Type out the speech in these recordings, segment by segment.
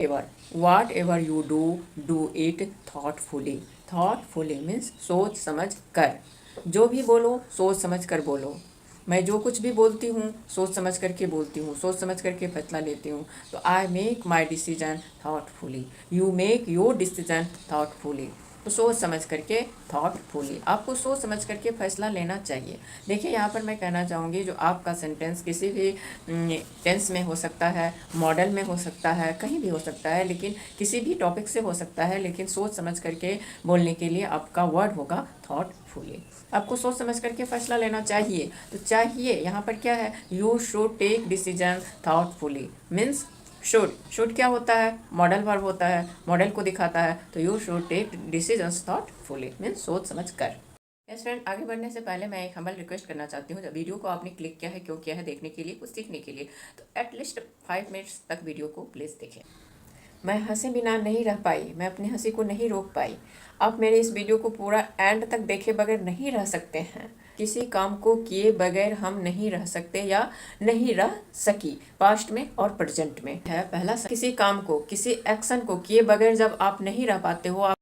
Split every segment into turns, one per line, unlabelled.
Ever whatever you do it thoughtfully. Thoughtfully means सोच समझ कर। जो भी बोलो सोच समझ कर बोलो। मैं जो कुछ भी बोलती हूँ सोच समझ करके बोलती हूँ, सोच समझ करके फैसला लेती हूँ। तो I make my decision thoughtfully, you make your decision thoughtfully. तो सोच समझ करके थॉटफुली, आपको सोच समझ करके फैसला लेना चाहिए। देखिए यहाँ पर मैं कहना चाहूँगी, जो आपका सेंटेंस किसी भी टेंस में हो सकता है, मॉडल में हो सकता है, कहीं भी हो सकता है, लेकिन किसी भी टॉपिक से हो सकता है, लेकिन सोच समझ करके बोलने के लिए आपका वर्ड होगा थॉटफुली। आपको सोच समझ करके फैसला लेना चाहिए। तो चाहिए यहाँ पर क्या है, you should take decision thoughtfully means should क्या होता है, मॉडल वर्ब होता है, मॉडल को दिखाता है। तो you should take decisions thoughtfully means सोच समझ कर। यस फ्रेंड, आगे बढ़ने से पहले मैं एक हम्बल रिक्वेस्ट करना चाहती हूँ। जब वीडियो को आपने क्लिक किया है, क्यों किया है, देखने के लिए, कुछ सीखने के लिए, तो एटलीस्ट 5 मिनट्स तक वीडियो को प्लीज़ देखें। मैं हंसे बिना नहीं रह पाई, मैं अपनी हंसी को नहीं रोक पाई। आप मेरे इस वीडियो को पूरा एंड तक देखे बगैर नहीं रह सकते हैं। किसी काम को किए बगैर हम नहीं रह सकते या नहीं रह सकी, पास्ट में और प्रेजेंट में है पहला। किसी काम को, किसी एक्शन को किए बगैर जब आप नहीं रह पाते हो,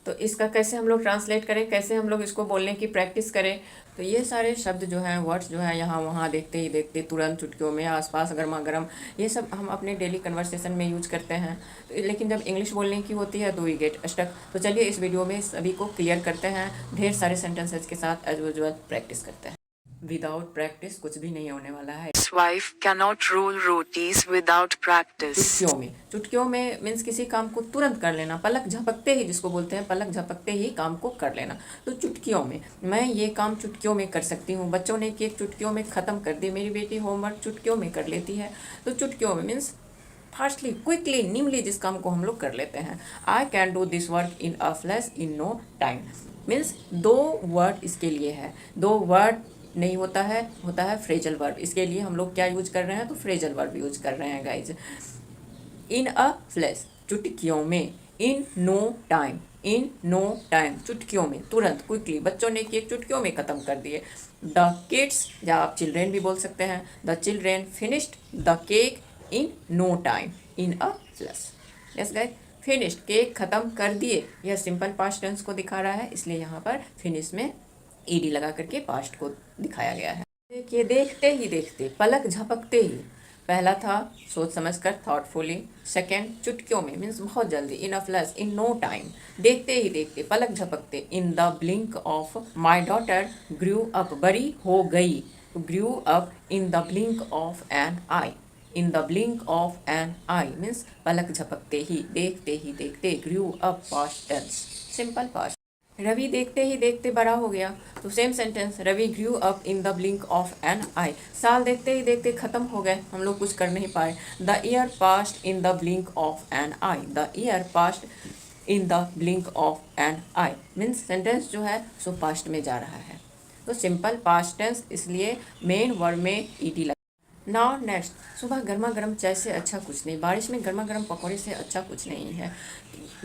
तो इसका कैसे हम लोग ट्रांसलेट करें, कैसे हम लोग इसको बोलने की प्रैक्टिस करें। तो ये सारे शब्द जो हैं, वर्ड्स जो हैं, यहाँ वहाँ देखते ही देखते, तुरंत, चुटकियों में, आसपास, गर्मा गर्म, ये सब हम अपने डेली कन्वर्सेशन में यूज करते हैं। तो लेकिन जब इंग्लिश बोलने की होती है तो वी गेट स्टक। तो चलिए इस वीडियो में सभी को क्लियर करते हैं, ढेर सारे सेंटेंसेज के साथ एज यूजुअल प्रैक्टिस करते हैं। विदाउट प्रैक्टिस कुछ भी नहीं होने वाला है।
Wife cannot roll rotis without practice.
चुटकियों में मीन्स किसी काम को तुरंत कर लेना, पलक झपकते ही, जिसको बोलते हैं पलक झपकते ही काम को कर लेना। तो चुटकियों में, मैं ये काम चुटकियों में कर सकती हूँ। बच्चों ने केक चुटकियों में ख़त्म कर दी, मेरी बेटी होमवर्क चुटकियों में कर लेती है। तो चुटकियों में मीन्स फास्टली, क्विकली, निमली जिस काम को हम लोग कर लेते हैं। I can do this work in a flash in no time means 2 word इसके लिए है। 2 वर्ड नहीं होता है, होता है फ्रेजल वर्ब। इसके लिए हम लोग क्या यूज कर रहे हैं, तो फ्रेजल वर्ब यूज कर रहे हैं गाइज। इन अ फ्लैश, चुटकियों में। In no time, in no time, चुटकियों में, तुरंत, क्विकली। बच्चों ने केक चुटकियों में ख़त्म कर दिए। द किड्स, या आप चिल्ड्रेन भी बोल सकते हैं, the children finished the cake in no time in a flash. Yes guys, finished, cake ख़त्म कर दिए, यह सिंपल पास्ट टेंस को दिखा रहा है, इसलिए यहाँ पर फिनिश में ईडी लगा करके पास्ट को दिखाया गया है। देखिए, देखते ही देखते, पलक झपकते ही, पहला था सोच समझ कर थॉटफुली। सेकेंड चुटकियों में मीन्स बहुत जल्दी, in a flash, in no time, देखते ही देखते, पलक झपकते। In the blink of my daughter grew up, बड़ी हो गई, grew up in the blink of an eye. In the blink of an eye means पलक झपकते ही, देखते ही देखते, grew up past tense, simple past. Ravi देखते ही देखते बड़ा हो गया, तो same sentence, Ravi grew up in the blink of an आई। साल देखते ही देखते खत्म हो गए, हम लोग कुछ कर नहीं पाए। The year passed in the blink of an eye, the year passed in the blink of an eye means sentence जो है सो पास्ट में जा रहा है। तो सिंपल पास्ट टेंस, इसलिए मेन वर्ड में ईडी लगा। नाउ नेक्स्ट, सुबह गर्मा गर्म चाय से अच्छा कुछ नहीं, बारिश में गर्मा गर्म पकौड़े से अच्छा कुछ नहीं है।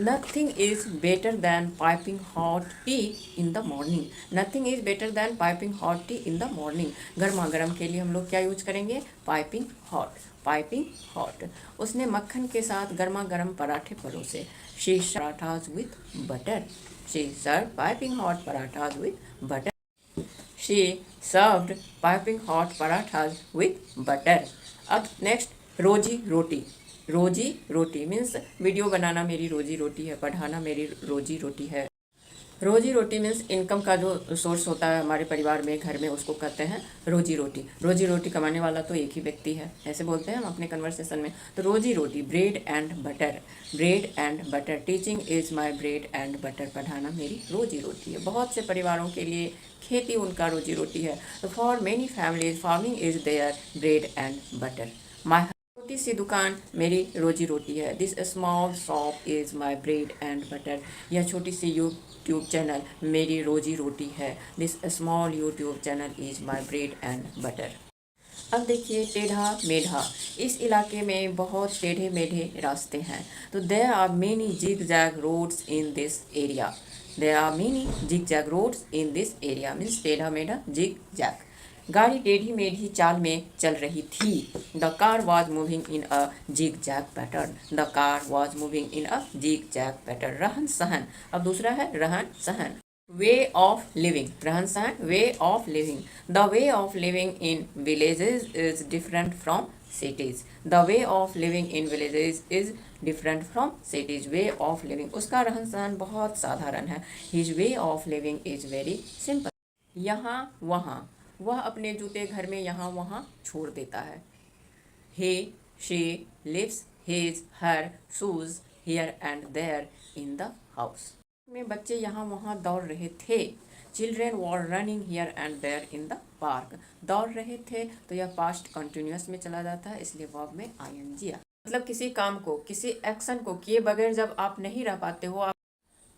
Nothing is better than piping hot T in the morning. Nothing is better than piping hot T in the morning. गर्मा गर्म के लिए हम लोग क्या यूज करेंगे, पाइपिंग हॉट, पाइपिंग हॉट। उसने मक्खन के साथ गर्मा गर्म पराठे परोसे। She parathas with butter, she serve piping hot parathas with butter. She served piping hot parathas with butter. अब नेक्स्ट, रोजी रोटी। रोजी रोटी मीन्स वीडियो बनाना मेरी रोजी रोटी है, पढ़ाना मेरी रोजी रोटी है। रोजी रोटी मीन्स इनकम का जो सोर्स होता है हमारे परिवार में, घर में, उसको कहते हैं रोजी रोटी। रोजी रोटी कमाने वाला तो एक ही व्यक्ति है, ऐसे बोलते हैं हम अपने कन्वर्सेशन में। तो रोजी रोटी, bread and butter, bread and butter. Teaching is my bread and butter, पढ़ाना मेरी रोजी रोटी है। बहुत से परिवारों के लिए खेती उनका रोजी रोटी है। तो for many families farming is their bread and butter. My, छोटी सी दुकान मेरी रोजी रोटी है। This small shop is my bread and butter, यह छोटी सी यूट्यूब चैनल मेरी रोजी रोटी है। This small YouTube channel is my bread and butter. अब देखिए, टेढ़ा मेढ़ा, इस इलाके में बहुत टेढ़े मेढ़े रास्ते हैं। तो there are many zigzag roads in this area. There are many zigzag roads in this area means टेढ़ा मेढ़ा, जिग जैग। गाड़ी टेढ़ी मेढ़ी चाल में चल रही थी। The car was moving in a zigzag pattern. The car was moving in a zigzag pattern. रहन सहन, अब दूसरा है रहन सहन। वे ऑफ लिविंग, रहन सहन, way of living. The way of living in villages is different from cities. The way of living in villages is different from cities. Way of living, उसका रहन सहन बहुत साधारण है। His way of living is very simple. यहाँ वहाँ, वह अपने जूते घर में यहाँ वहाँ छोड़ देता है। He, she leaves his, her shoes here and there in the house. में बच्चे यहाँ वहाँ दौड़ रहे थे। Children were running here and there in the park. दौड़ रहे थे तो यह पास्ट कंटिन्यूअस में चला जाता है, इसलिए वर्ब में आईएनजी। मतलब किसी काम को, किसी एक्शन को किए बगैर जब आप नहीं रह पाते हो, आप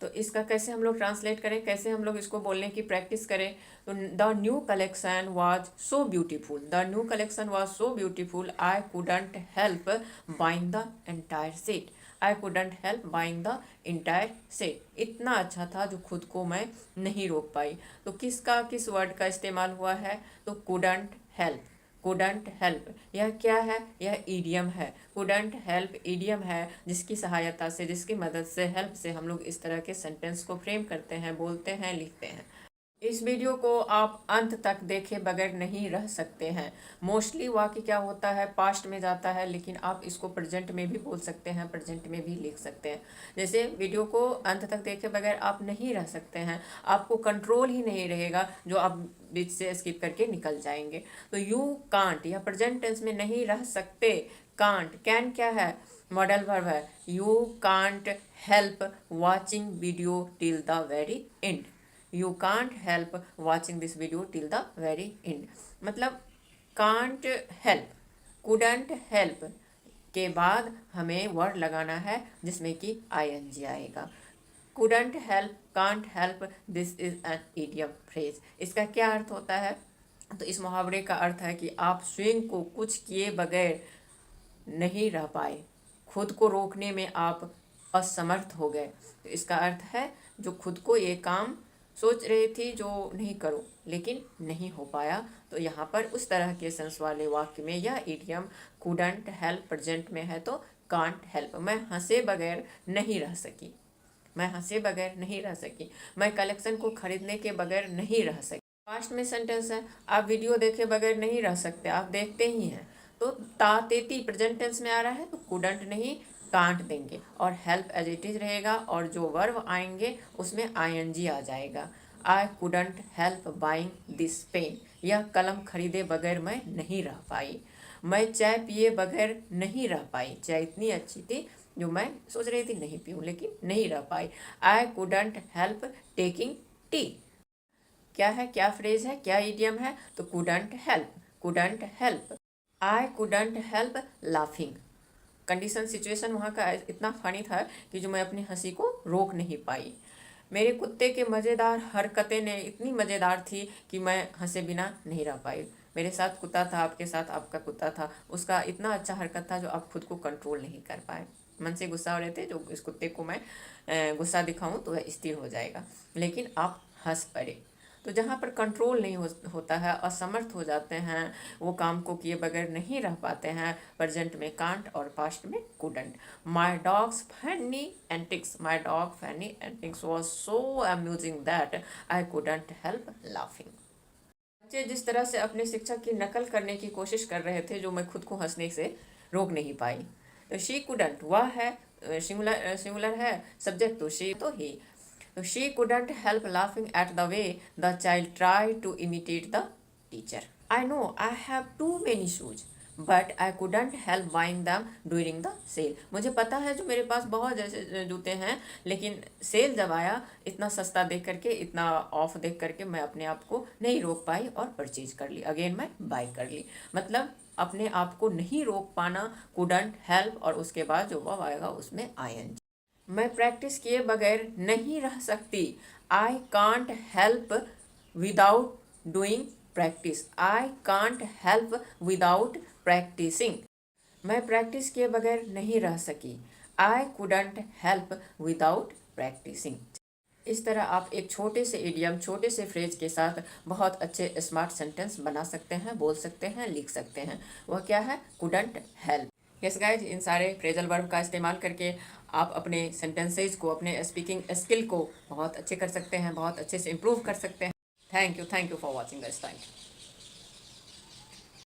तो इसका कैसे हम लोग ट्रांसलेट करें, कैसे हम लोग इसको बोलने की प्रैक्टिस करें। तो the new collection was so beautiful. The new collection was so beautiful. I couldn't help buying the entire set. I couldn't help buying the entire set. इतना अच्छा था जो खुद को मैं नहीं रोक पाई। तो किस वर्ड का इस्तेमाल हुआ है, तो कुडंट हेल्प। कुडंट हेल्प यह क्या है, यह ईडियम है। कुडंट हेल्प ईडियम है, जिसकी सहायता से, जिसकी मदद से, हेल्प से हम लोग इस तरह के सेंटेंस को फ्रेम करते हैं, बोलते हैं, लिखते हैं। इस वीडियो को आप अंत तक देखे बगैर नहीं रह सकते हैं। मोस्टली वाक्य क्या होता है, पास्ट में जाता है, लेकिन आप इसको प्रेजेंट में भी बोल सकते हैं, प्रेजेंट में भी लिख सकते हैं। जैसे वीडियो को अंत तक देखे बगैर आप नहीं रह सकते हैं, आपको कंट्रोल ही नहीं रहेगा, जो आप बीच से स्किप करके निकल जाएंगे। तो यू कांट, यह प्रेजेंट टेंस में नहीं रह सकते। कांट, कैन क्या है, मॉडल वर्ब है। You can't help watching video till the very and. You can't help watching this video till the very end. मतलब can't help, couldn't help के बाद हमें वर्ड लगाना है जिसमें कि ing आएगा। couldn't help, can't help, this is an idiom phrase. इसका क्या अर्थ होता है, तो इस मुहावरे का अर्थ है कि आप स्वयं को कुछ किए बगैर नहीं रह पाए, खुद को रोकने में आप असमर्थ हो गए। तो इसका अर्थ है जो खुद को ये काम सोच रही थी जो नहीं करो, लेकिन नहीं हो पाया। तो यहाँ पर उस तरह के सेंस वाले वाक्य में यह इडियम कुडंट हेल्प प्रेजेंट में है, तो कांट हेल्प। मैं हंसे बगैर नहीं रह सकी, मैं हंसे बगैर नहीं रह सकी, मैं कलेक्शन को खरीदने के बगैर नहीं रह सकी। पास्ट में सेंटेंस है, आप वीडियो देखे बगैर नहीं रह सकते, आप देखते ही हैं। तो तातेती प्रेजेंट टेंस में आ रहा है, तो कुडंट नहीं कांट देंगे, और हेल्प एज इट इज रहेगा, और जो वर्ब आएंगे उसमें आईएनजी आ जाएगा। I couldn't help buying this pen, यह कलम खरीदे बगैर मैं नहीं रह पाई। मैं चाय पिए बगैर नहीं रह पाई, चाय इतनी अच्छी थी जो मैं सोच रही थी नहीं पीऊँ, लेकिन नहीं रह पाई। I couldn't help taking tea, क्या है, क्या फ्रेज है, क्या इडियम है, तो couldn't help, couldn't help. I couldn't help laughing, condition situation वहाँ का इतना फनी था कि जो मैं अपनी हंसी को रोक नहीं पाई। मेरे कुत्ते के मज़ेदार हरकतें ने इतनी मज़ेदार थी कि मैं हंसे बिना नहीं रह पाई। मेरे साथ कुत्ता था, आपके साथ आपका कुत्ता था, उसका इतना अच्छा हरकत था जो आप खुद को कंट्रोल नहीं कर पाए। मन से गुस्सा हो रहे थे, जो इस कुत्ते को मैं गुस्सा दिखाऊं तो वह स्थिर हो जाएगा, लेकिन आप हंस पड़े। तो जहाँ पर कंट्रोल नहीं होता है, असमर्थ हो जाते हैं, वो काम को किए बगैर नहीं रह पाते हैं, प्रेजेंट में कांट और पास्ट में couldn't. My dogs funny antics, my dog funny antics was so amusing that I couldn't help laughing. बच्चे जिस तरह से अपने शिक्षक की नकल करने की कोशिश कर रहे थे, जो मैं खुद को हंसने से रोक नहीं पाई। तो शी कुडंट, वह है, सिंगुलर है, सब्जेक्ट तो शी, तो ही। So she couldn't help laughing at the way the child tried to imitate the teacher. I know I have too many shoes, but I couldn't help buying them during the sale. मुझे पता है जो मेरे पास बहुत जैसे जूते हैं, लेकिन सेल जब आया, इतना सस्ता देख करके, इतना ऑफ देख करके मैं अपने आप को नहीं रोक पाई और परचेज कर ली, अगेन मैं बाय कर ली। मतलब अपने आप को नहीं रोक पाना, couldn't help, और उसके बाद जो वर्ब आएगा उसमें ing। मैं प्रैक्टिस किए बगैर नहीं रह सकती। I can't help without doing practice, I can't help without practising. मैं प्रैक्टिस किए बगैर नहीं रह सकी। आई कुडंट हेल्प विदाउट प्रैक्टिसिंग। इस तरह आप एक छोटे से इडियम, छोटे से फ्रेज के साथ बहुत अच्छे स्मार्ट सेंटेंस बना सकते हैं, बोल सकते हैं, लिख सकते हैं। वह क्या है? Couldn't help. यस गाइज, इन सारे फ्रेजल वर्ब का इस्तेमाल करके आप अपने सेंटेंसेज को, अपने स्पीकिंग स्किल को बहुत अच्छे कर सकते हैं, बहुत अच्छे से इम्प्रूव कर सकते हैं। Thank you for watching this time.